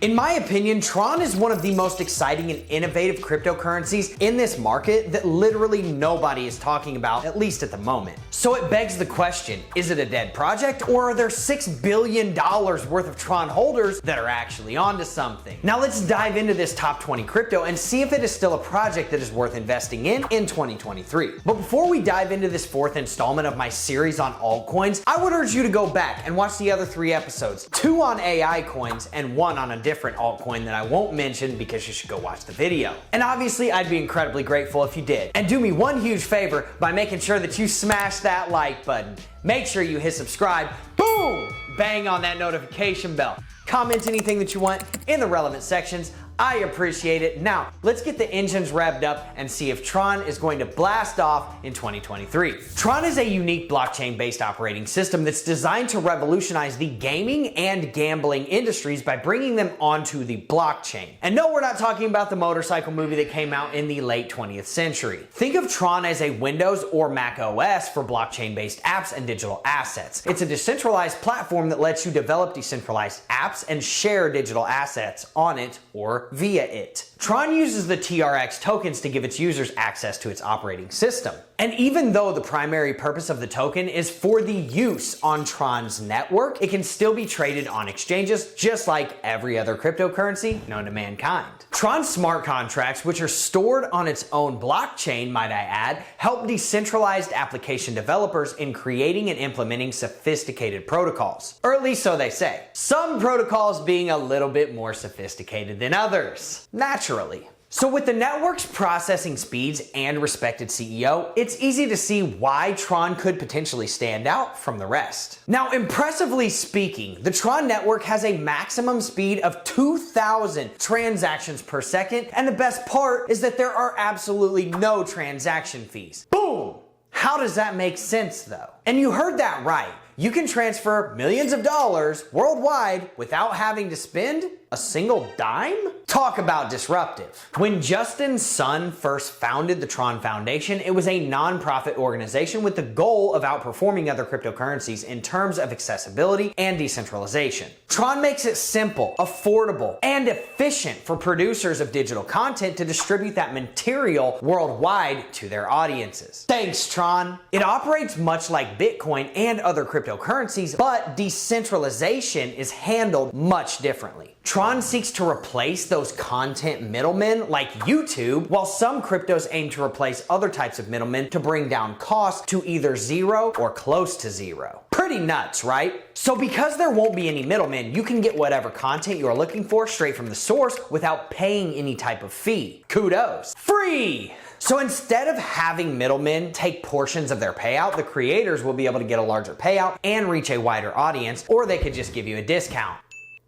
In my opinion, Tron is one of the most exciting and innovative cryptocurrencies in this market that literally nobody is talking about, at least at the moment. So it begs the question, is it a dead project, or are there $6 billion worth of Tron holders that are actually onto something? Now let's dive into this top 20 crypto and see if it is still a project that is worth investing in 2023. But before we dive into this fourth installment of my series on altcoins, I would urge you to go back and watch the other 3 episodes, 2 on AI coins and 1 on a different altcoin that I won't mention because you should go watch the video. And obviously I'd be incredibly grateful if you did. And do me one huge favor by making sure that you smash that like button. Make sure you hit subscribe, boom, bang on that notification bell. Comment anything that you want in the relevant sections. I appreciate it. Now, let's get the engines revved up and see if Tron is going to blast off in 2023. Tron is a unique blockchain-based operating system that's designed to revolutionize the gaming and gambling industries by bringing them onto the blockchain. And no, we're not talking about the motorcycle movie that came out in the late 20th century. Think of Tron as a Windows or Mac OS for blockchain-based apps and digital assets. It's a decentralized platform that lets you develop decentralized apps and share digital assets on it or via it. Tron uses the TRX tokens to give its users access to its operating system. And even though the primary purpose of the token is for the use on Tron's network, it can still be traded on exchanges just like every other cryptocurrency known to mankind. Tron's smart contracts, which are stored on its own blockchain, might I add, help decentralized application developers in creating and implementing sophisticated protocols. Or at least so they say. Some protocols being a little bit more sophisticated than others. Naturally. So with the network's processing speeds and respected CEO, it's easy to see why Tron could potentially stand out from the rest. Now, impressively speaking, the Tron network has a maximum speed of 2,000 transactions per second, and the best part is that there are absolutely no transaction fees. Boom! How does that make sense though? And you heard that right. You can transfer millions of dollars worldwide without having to spend a single dime? Talk about disruptive. When Justin Sun first founded the Tron Foundation, it was a non-profit organization with the goal of outperforming other cryptocurrencies in terms of accessibility and decentralization. Tron makes it simple, affordable, and efficient for producers of digital content to distribute that material worldwide to their audiences. Thanks, Tron. It operates much like Bitcoin and other cryptocurrencies, but decentralization is handled much differently. Tron seeks to replace those content middlemen like YouTube, while some cryptos aim to replace other types of middlemen to bring down costs to either zero or close to zero. Pretty nuts, right? So because there won't be any middlemen, you can get whatever content you are looking for straight from the source without paying any type of fee. Kudos. Free! So instead of having middlemen take portions of their payout, the creators will be able to get a larger payout and reach a wider audience, or they could just give you a discount.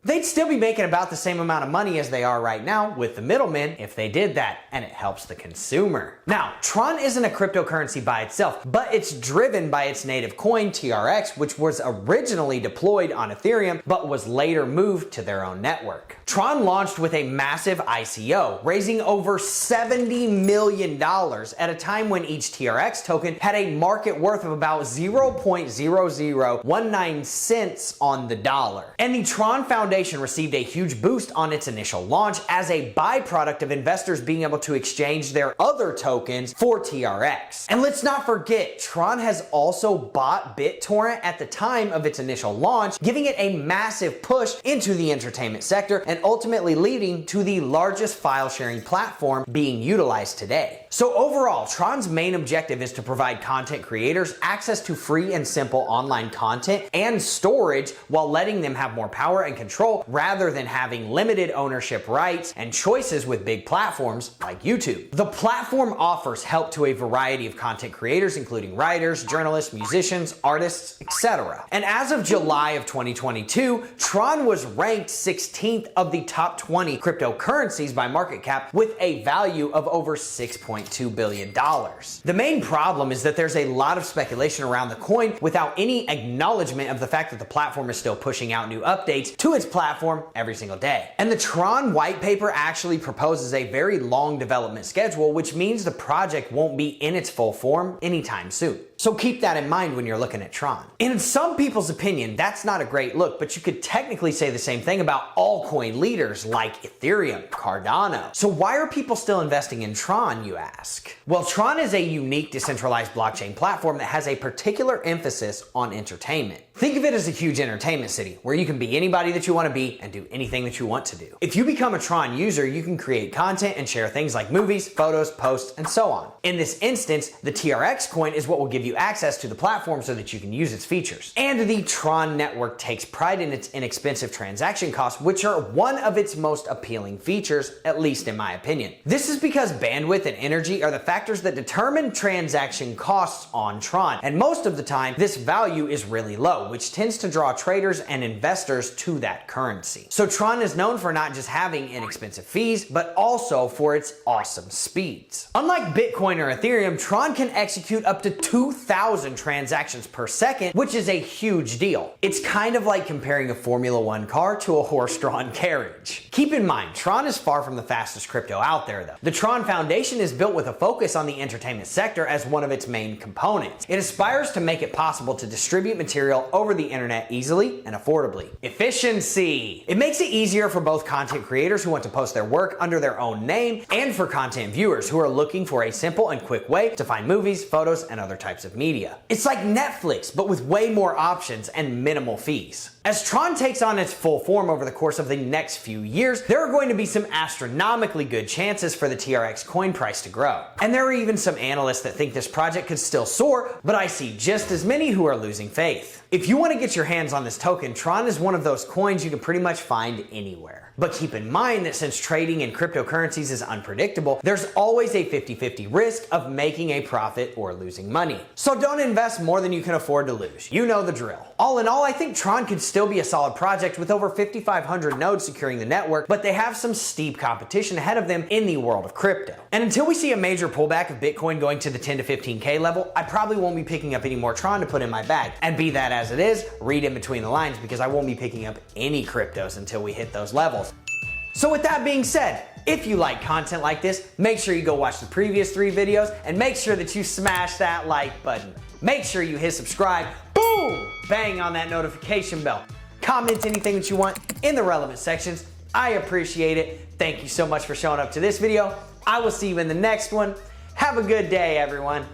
They'd still be making about the same amount of money as they are right now with the middlemen if they did that, and it helps the consumer. Now, Tron isn't a cryptocurrency by itself, but it's driven by its native coin, TRX, which was originally deployed on Ethereum, but was later moved to their own network. Tron launched with a massive ICO, raising over $70 million at a time when each TRX token had a market worth of about 0.0019 cents on the dollar. And the Tron Foundation received a huge boost on its initial launch as a byproduct of investors being able to exchange their other tokens for TRX. And let's not forget, Tron has also bought BitTorrent at the time of its initial launch, giving it a massive push into the entertainment sector and ultimately leading to the largest file sharing platform being utilized today. So overall, Tron's main objective is to provide content creators access to free and simple online content and storage while letting them have more power and control rather than having limited ownership rights and choices with big platforms like YouTube. The platform offers help to a variety of content creators, including writers, journalists, musicians, artists, etc. And as of July of 2022, Tron was ranked 16th of the top 20 cryptocurrencies by market cap with a value of over $6.2 billion. The main problem is that there's a lot of speculation around the coin without any acknowledgement of the fact that the platform is still pushing out new updates to its platform every single day. And the Tron white paper actually proposes a very long development schedule, which means the project won't be in its full form anytime soon. So keep that in mind when you're looking at Tron. In some people's opinion, that's not a great look, but you could technically say the same thing about altcoin leaders like Ethereum, Cardano. So why are people still investing in Tron, you ask? Well, Tron is a unique decentralized blockchain platform that has a particular emphasis on entertainment. Think of it as a huge entertainment city where you can be anybody that you want to be and do anything that you want to do. If you become a Tron user, you can create content and share things like movies, photos, posts, and so on. In this instance, the TRX coin is what will give you access to the platform so that you can use its features. And the Tron network takes pride in its inexpensive transaction costs, which are one of its most appealing features, at least in my opinion. This is because bandwidth and energy are the factors that determine transaction costs on Tron, and most of the time, this value is really low, which tends to draw traders and investors to that currency. So Tron is known for not just having inexpensive fees, but also for its awesome speeds. Unlike Bitcoin or Ethereum, Tron can execute up to 2,000 transactions per second, which is a huge deal. It's kind of like comparing a Formula One car to a horse-drawn carriage. Keep in mind, Tron is far from the fastest crypto out there though. The Tron Foundation is built with a focus on the entertainment sector as one of its main components. It aspires to make it possible to distribute material over the internet easily and affordably. Efficiency. It makes it easier for both content creators who want to post their work under their own name and for content viewers who are looking for a simple and quick way to find movies, photos, and other types of media. It's like Netflix, but with way more options and minimal fees. As Tron takes on its full form over the course of the next few years, there are going to be some astronomically good chances for the TRX coin price to grow. And there are even some analysts that think this project could still soar, but I see just as many who are losing faith. If you want to get your hands on this token, Tron is one of those coins you can pretty much find anywhere. But keep in mind that since trading in cryptocurrencies is unpredictable, there's always a 50-50 risk of making a profit or losing money. So don't invest more than you can afford to lose. You know the drill. All in all, I think Tron could still be a solid project with over 5,500 nodes securing the network, but they have some steep competition ahead of them in the world of crypto. And until we see a major pullback of Bitcoin going to the 10 to 15K level, I probably won't be picking up any more Tron to put in my bag. And be that as it is, read in between the lines because I won't be picking up any cryptos until we hit those levels. So with that being said, if you like content like this, make sure you go watch the previous 3 videos and make sure that you smash that like button. Make sure you hit subscribe, boom, bang on that notification bell. Comment anything that you want in the relevant sections. I appreciate it. Thank you so much for showing up to this video. I will see you in the next one. Have a good day, everyone.